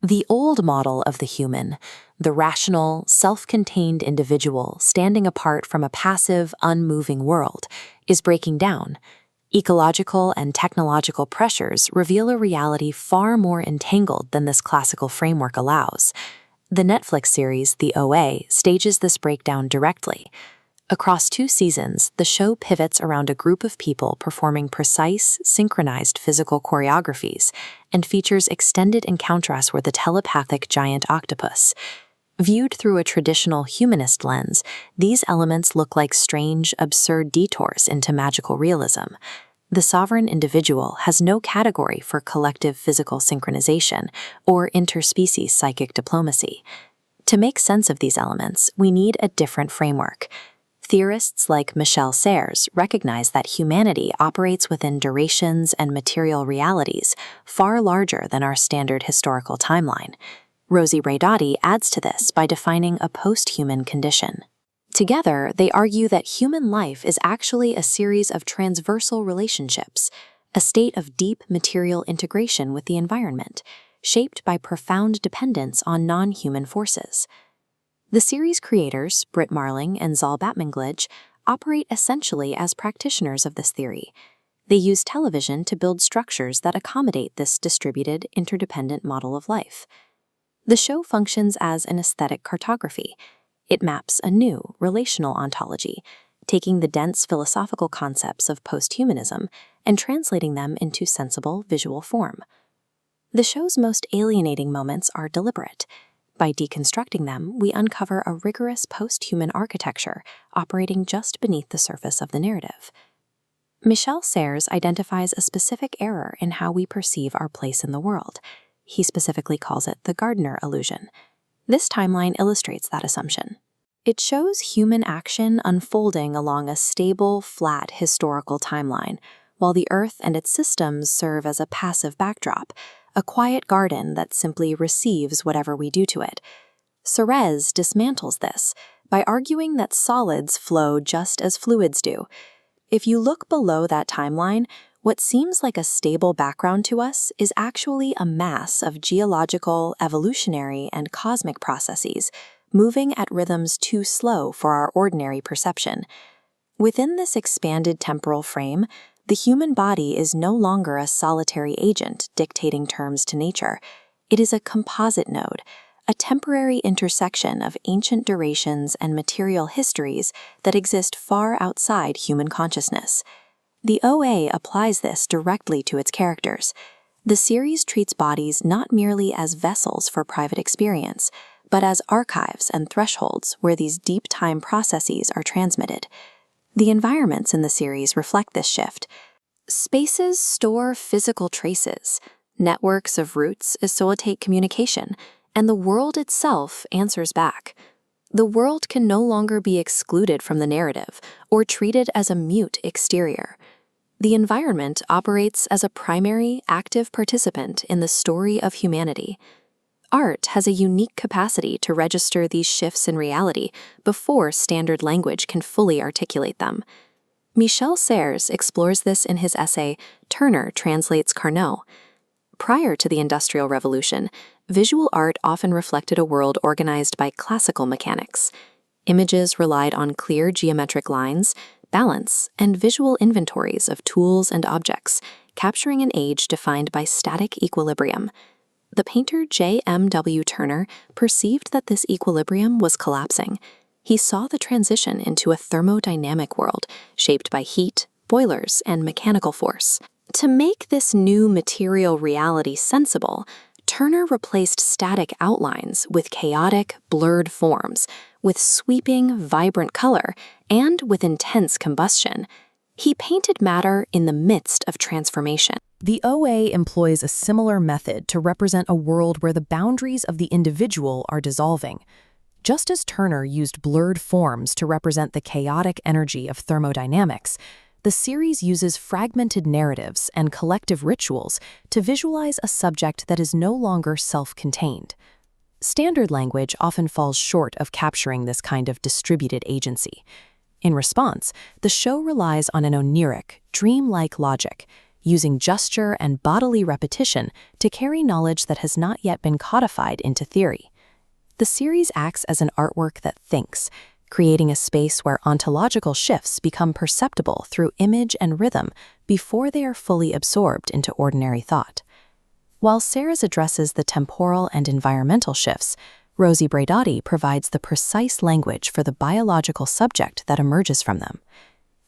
The old model of the human, the rational, self-contained individual standing apart from a passive, unmoving world, is breaking down. Ecological and technological pressures reveal a reality far more entangled than this classical framework allows. The Netflix series, The OA, stages this breakdown directly. Across 2 seasons, the show pivots around a group of people performing precise, synchronized physical choreographies and features extended encounters with a telepathic giant octopus. Viewed through a traditional humanist lens, these elements look like strange, absurd detours into magical realism. The sovereign individual has no category for collective physical synchronization or interspecies psychic diplomacy. To make sense of these elements, we need a different framework. Theorists like Serres recognize that humanity operates within durations and material realities far larger than our standard historical timeline. Braidotti adds to this by defining a post-human condition. Together, they argue that human life is actually a series of transversal relationships, a state of deep material integration with the environment, shaped by profound dependence on non-human forces. The series creators, Britt Marling and Zal Batmanglij, operate essentially as practitioners of this theory. They use television to build structures that accommodate this distributed, interdependent model of life. The show functions as an aesthetic cartography. It maps a new, relational ontology, taking the dense philosophical concepts of posthumanism and translating them into sensible visual form. The show's most alienating moments are deliberate. By deconstructing them, we uncover a rigorous post-human architecture operating just beneath the surface of the narrative. Serres identifies a specific error in how we perceive our place in the world. He specifically calls it the Gardner illusion. This timeline illustrates that assumption. It shows human action unfolding along a stable, flat historical timeline, while the Earth and its systems serve as a passive backdrop, a quiet garden that simply receives whatever we do to it. Serres dismantles this by arguing that solids flow just as fluids do. If you look below that timeline, what seems like a stable background to us is actually a mass of geological, evolutionary, and cosmic processes, moving at rhythms too slow for our ordinary perception. Within this expanded temporal frame, the human body is no longer a solitary agent dictating terms to nature. It is a composite node, a temporary intersection of ancient durations and material histories that exist far outside human consciousness. The OA applies this directly to its characters. The series treats bodies not merely as vessels for private experience, but as archives and thresholds where these deep time processes are transmitted. The environments in the series reflect this shift. Spaces store physical traces, networks of roots facilitate communication, and the world itself answers back. The world can no longer be excluded from the narrative or treated as a mute exterior. The environment operates as a primary, active participant in the story of humanity. Art has a unique capacity to register these shifts in reality before standard language can fully articulate them. Serres explores this in his essay, Turner Translates Carnot. Prior to the Industrial Revolution, visual art often reflected a world organized by classical mechanics. Images relied on clear geometric lines, balance, and visual inventories of tools and objects, capturing an age defined by static equilibrium. The painter J.M.W. Turner perceived that this equilibrium was collapsing. He saw the transition into a thermodynamic world shaped by heat, boilers, and mechanical force. To make this new material reality sensible, Turner replaced static outlines with chaotic, blurred forms, with sweeping, vibrant color, and with intense combustion. He painted matter in the midst of transformation. The OA employs a similar method to represent a world where the boundaries of the individual are dissolving. Just as Turner used blurred forms to represent the chaotic energy of thermodynamics, the series uses fragmented narratives and collective rituals to visualize a subject that is no longer self-contained. Standard language often falls short of capturing this kind of distributed agency. In response, the show relies on an oniric, dreamlike logic. using gesture and bodily repetition to carry knowledge that has not yet been codified into theory. The series acts as an artwork that thinks, creating a space where ontological shifts become perceptible through image and rhythm before they are fully absorbed into ordinary thought. While Serres addresses the temporal and environmental shifts, Rosie Braidotti provides the precise language for the biological subject that emerges from them.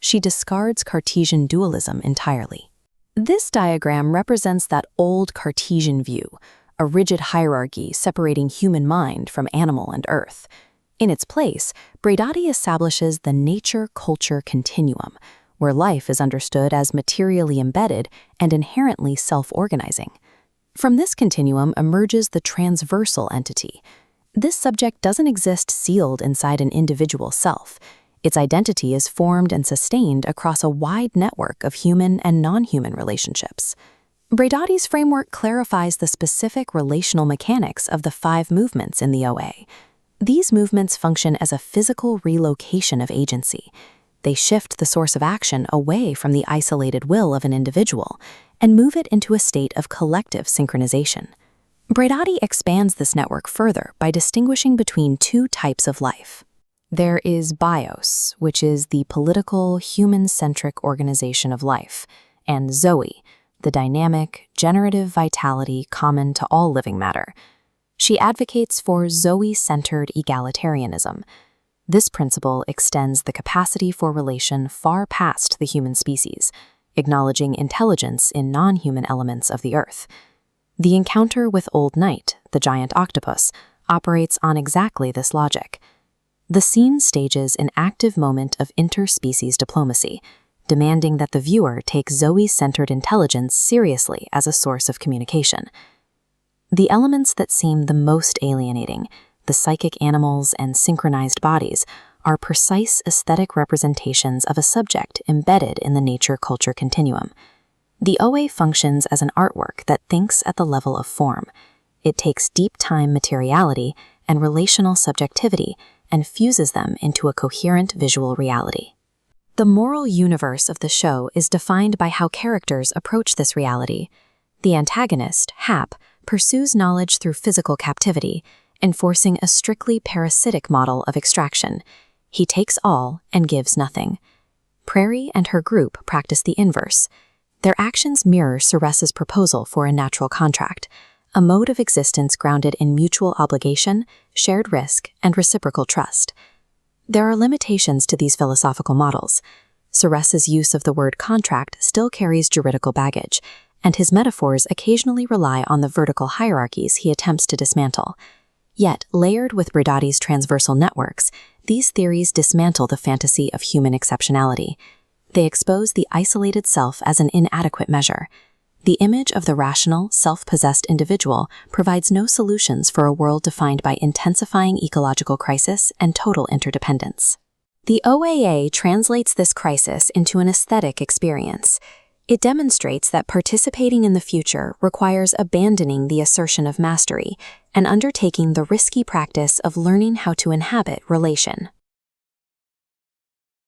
She discards Cartesian dualism entirely. This diagram represents that old Cartesian view, a rigid hierarchy separating human mind from animal and earth. In its place, Braidotti establishes the nature-culture continuum, where life is understood as materially embedded and inherently self-organizing. From this continuum emerges the transversal entity. This subject doesn't exist sealed inside an individual self. Its identity is formed and sustained across a wide network of human and non-human relationships. Braidotti's framework clarifies the specific relational mechanics of the 5 movements in the OA. These movements function as a physical relocation of agency. They shift the source of action away from the isolated will of an individual and move it into a state of collective synchronization. Braidotti expands this network further by distinguishing between 2 types of life. There is bios, which is the political, human-centric organization of life, and zoe, the dynamic, generative vitality common to all living matter. She advocates for zoe-centered egalitarianism. This principle extends the capacity for relation far past the human species, acknowledging intelligence in non-human elements of the earth. The encounter with Old Night, the giant octopus, operates on exactly this logic. The scene stages an active moment of interspecies diplomacy, demanding that the viewer take zoe-centered intelligence seriously as a source of communication. The elements that seem the most alienating, the psychic animals and synchronized bodies, are precise aesthetic representations of a subject embedded in the nature-culture continuum. The OA functions as an artwork that thinks at the level of form. It takes deep-time materiality and relational subjectivity and fuses them into a coherent visual reality. The moral universe of the show is defined by how characters approach this reality. The antagonist, Hap, pursues knowledge through physical captivity, enforcing a strictly parasitic model of extraction. He takes all and gives nothing. Prairie and her group practice the inverse. Their actions mirror Serres's proposal for a natural contract, a mode of existence grounded in mutual obligation, shared risk, and reciprocal trust. There are limitations to these philosophical models. Serres's use of the word contract still carries juridical baggage, and his metaphors occasionally rely on the vertical hierarchies he attempts to dismantle. Yet, layered with Braidotti's transversal networks, these theories dismantle the fantasy of human exceptionality. They expose the isolated self as an inadequate measure. The image of the rational, self-possessed individual provides no solutions for a world defined by intensifying ecological crisis and total interdependence. The OAA translates this crisis into an aesthetic experience. It demonstrates that participating in the future requires abandoning the assertion of mastery and undertaking the risky practice of learning how to inhabit relation.